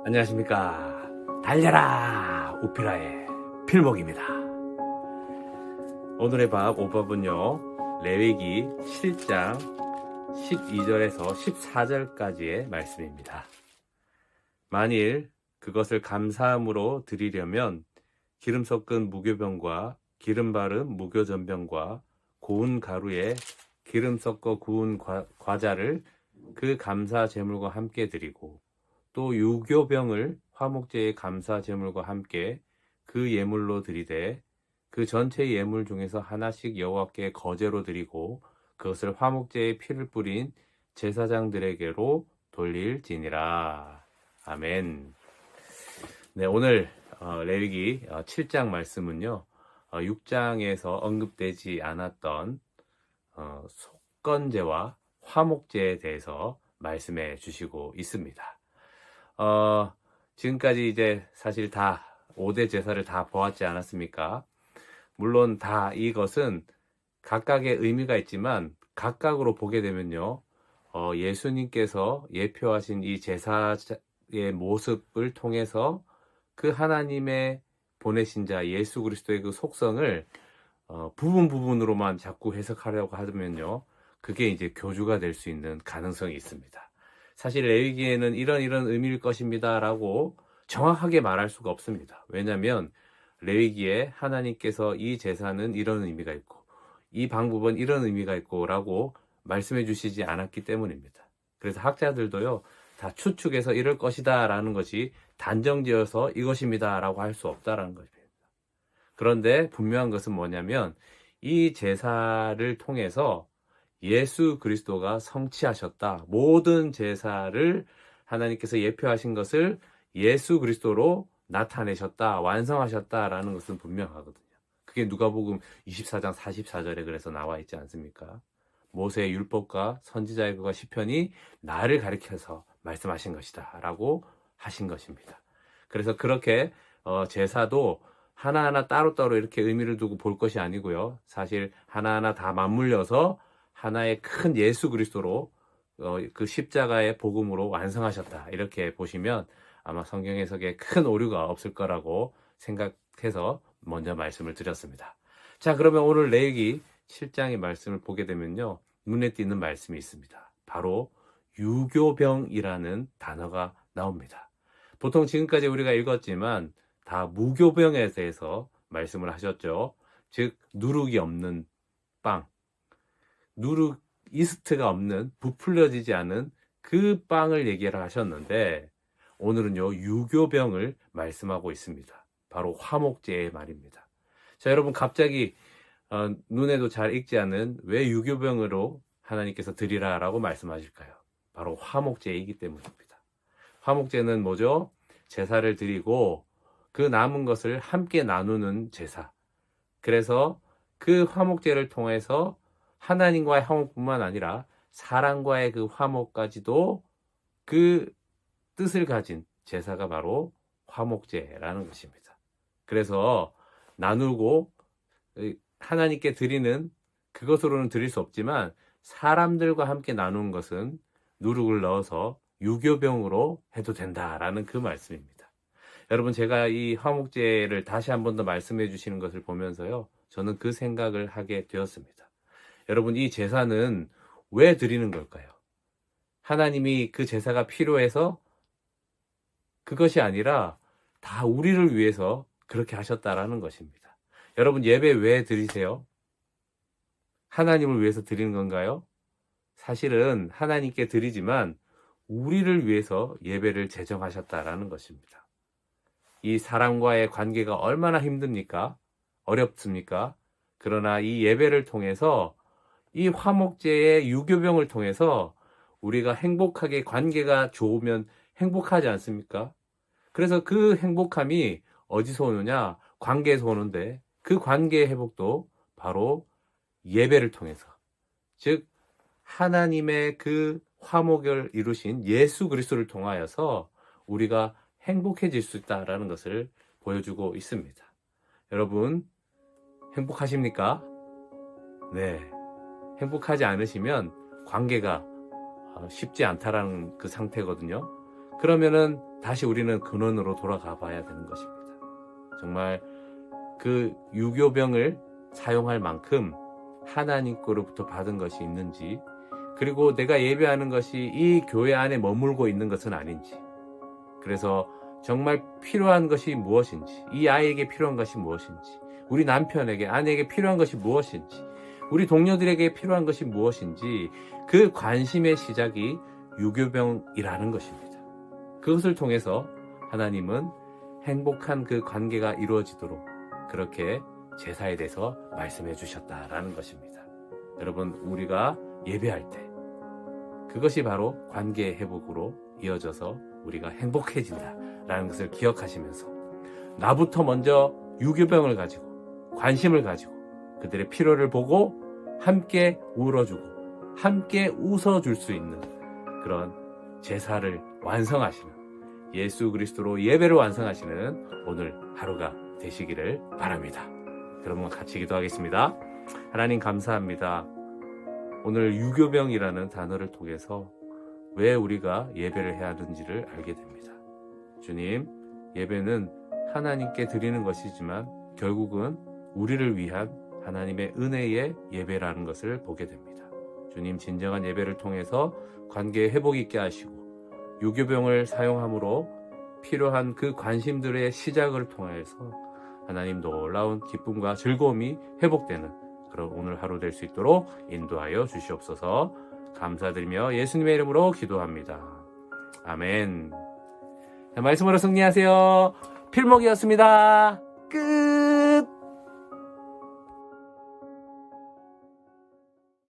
안녕하십니까. 달려라 우피라의 필목입니다. 오늘의 오밥은요, 레위기 7장 12절에서 14절까지의 말씀입니다. 만일 그것을 감사함으로 드리려면 기름 섞은 무교병과 기름 바른 무교전병과 고운 가루에 기름 섞어 구운 과자를 그 감사 제물과 함께 드리고, 또 유교병을 화목제의 감사 제물과 함께 그 예물로 드리되, 그 전체 예물 중에서 하나씩 여호와께 거제로 드리고 그것을 화목제의 피를 뿌린 제사장들에게로 돌릴지니라. 아멘. 네, 오늘 레위기 7장 말씀은요, 6장에서 언급되지 않았던 속건제와 화목제에 대해서 말씀해 주시고 있습니다. 지금까지 이제 사실 다 5대 제사를 다 보았지 않았습니까? 물론 다 이것은 각각의 의미가 있지만, 각각으로 보게 되면요, 예수님께서 예표하신 이 제사의 모습을 통해서 그 하나님의 보내신 자 예수 그리스도의 그 속성을 부분으로만 자꾸 해석하려고 하면요, 그게 이제 교주가 될 수 있는 가능성이 있습니다. 사실 레위기에는 이런 의미일 것입니다 라고 정확하게 말할 수가 없습니다. 왜냐하면 레위기에 하나님께서 이 제사는 이런 의미가 있고 이 방법은 이런 의미가 있고 라고 말씀해 주시지 않았기 때문입니다. 그래서 학자들도요, 다 추측해서 이럴 것이다 라는 것이 단정지어서 이것입니다 라고 할 수 없다라는 것입니다. 그런데 분명한 것은 뭐냐면, 이 제사를 통해서 예수 그리스도가 성취하셨다. 모든 제사를 하나님께서 예표하신 것을 예수 그리스도로 나타내셨다, 완성하셨다라는 것은 분명하거든요. 그게 누가복음 24장 44절에 그래서 나와 있지 않습니까? 모세의 율법과 선지자의 그가 시편이 나를 가리켜서 말씀하신 것이다 라고 하신 것입니다. 그래서 그렇게 제사도 하나하나 따로따로 이렇게 의미를 두고 볼 것이 아니고요, 사실 하나하나 다 맞물려서 하나의 큰 예수 그리스도로 그 십자가의 복음으로 완성하셨다, 이렇게 보시면 아마 성경 해석에 큰 오류가 없을 거라고 생각해서 먼저 말씀을 드렸습니다. 자, 그러면 오늘 레위기 7장의 말씀을 보게 되면요, 눈에 띄는 말씀이 있습니다. 바로 유교병이라는 단어가 나옵니다. 보통 지금까지 우리가 읽었지만 다 무교병에 대해서 말씀을 하셨죠. 즉, 누룩이 없는 빵, 이스트가 없는, 부풀려지지 않은 그 빵을 얘기를 하셨는데, 오늘은요, 유교병을 말씀하고 있습니다. 바로 화목제의 말입니다. 자, 여러분, 갑자기 눈에도 잘 익지 않은 왜 유교병으로 하나님께서 드리라 라고 말씀하실까요? 바로 화목제이기 때문입니다. 화목제는 뭐죠? 제사를 드리고 그 남은 것을 함께 나누는 제사. 그래서 그 화목제를 통해서 하나님과의 화목뿐만 아니라 사람과의 그 화목까지도 그 뜻을 가진 제사가 바로 화목제라는 것입니다. 그래서 나누고 하나님께 드리는 그것으로는 드릴 수 없지만, 사람들과 함께 나누는 것은 누룩을 넣어서 유교병으로 해도 된다라는 그 말씀입니다. 여러분, 제가 이 화목제를 다시 한 번 더 말씀해 주시는 것을 보면서요, 저는 그 생각을 하게 되었습니다. 여러분, 이 제사는 왜 드리는 걸까요? 하나님이 그 제사가 필요해서 그것이 아니라 다 우리를 위해서 그렇게 하셨다라는 것입니다. 여러분, 예배 왜 드리세요? 하나님을 위해서 드리는 건가요? 사실은 하나님께 드리지만 우리를 위해서 예배를 제정하셨다라는 것입니다. 이 사람과의 관계가 얼마나 힘듭니까? 어렵습니까? 그러나 이 예배를 통해서, 이 화목제의 유교병을 통해서 우리가 행복하게, 관계가 좋으면 행복하지 않습니까? 그래서 그 행복함이 어디서 오느냐? 관계에서 오는데, 그 관계의 회복도 바로 예배를 통해서, 즉 하나님의 그 화목을 이루신 예수 그리스도를 통하여서 우리가 행복해질 수 있다라는 것을 보여주고 있습니다. 여러분, 행복하십니까? 네. 행복하지 않으시면 관계가 쉽지 않다라는 그 상태거든요. 그러면은 다시 우리는 근원으로 돌아가 봐야 되는 것입니다. 정말 그 유교병을 사용할 만큼 하나님 거로부터 받은 것이 있는지, 그리고 내가 예배하는 것이 이 교회 안에 머물고 있는 것은 아닌지, 그래서 정말 필요한 것이 무엇인지, 이 아이에게 필요한 것이 무엇인지, 우리 남편에게, 아내에게 필요한 것이 무엇인지, 우리 동료들에게 필요한 것이 무엇인지, 그 관심의 시작이 유교병이라는 것입니다. 그것을 통해서 하나님은 행복한 그 관계가 이루어지도록 그렇게 제사에 대해서 말씀해 주셨다라는 것입니다. 여러분, 우리가 예배할 때 그것이 바로 관계의 회복으로 이어져서 우리가 행복해진다라는 것을 기억하시면서, 나부터 먼저 유교병을 가지고 관심을 가지고 그들의 필요를 보고 함께 울어주고 함께 웃어줄 수 있는 그런 제사를 완성하시는, 예수 그리스도로 예배를 완성하시는 오늘 하루가 되시기를 바랍니다. 그러면 같이 기도하겠습니다. 하나님 감사합니다. 오늘 유교병이라는 단어를 통해서 왜 우리가 예배를 해야 하는지를 알게 됩니다. 주님, 예배는 하나님께 드리는 것이지만 결국은 우리를 위한 하나님의 은혜의 예배라는 것을 보게 됩니다. 주님, 진정한 예배를 통해서 관계에 회복 있게 하시고 유교병을 사용함으로 필요한 그 관심들의 시작을 통해서 하나님 놀라운 기쁨과 즐거움이 회복되는 그런 오늘 하루 될 수 있도록 인도하여 주시옵소서. 감사드리며 예수님의 이름으로 기도합니다. 아멘. 말씀으로 승리하세요. 필목이었습니다.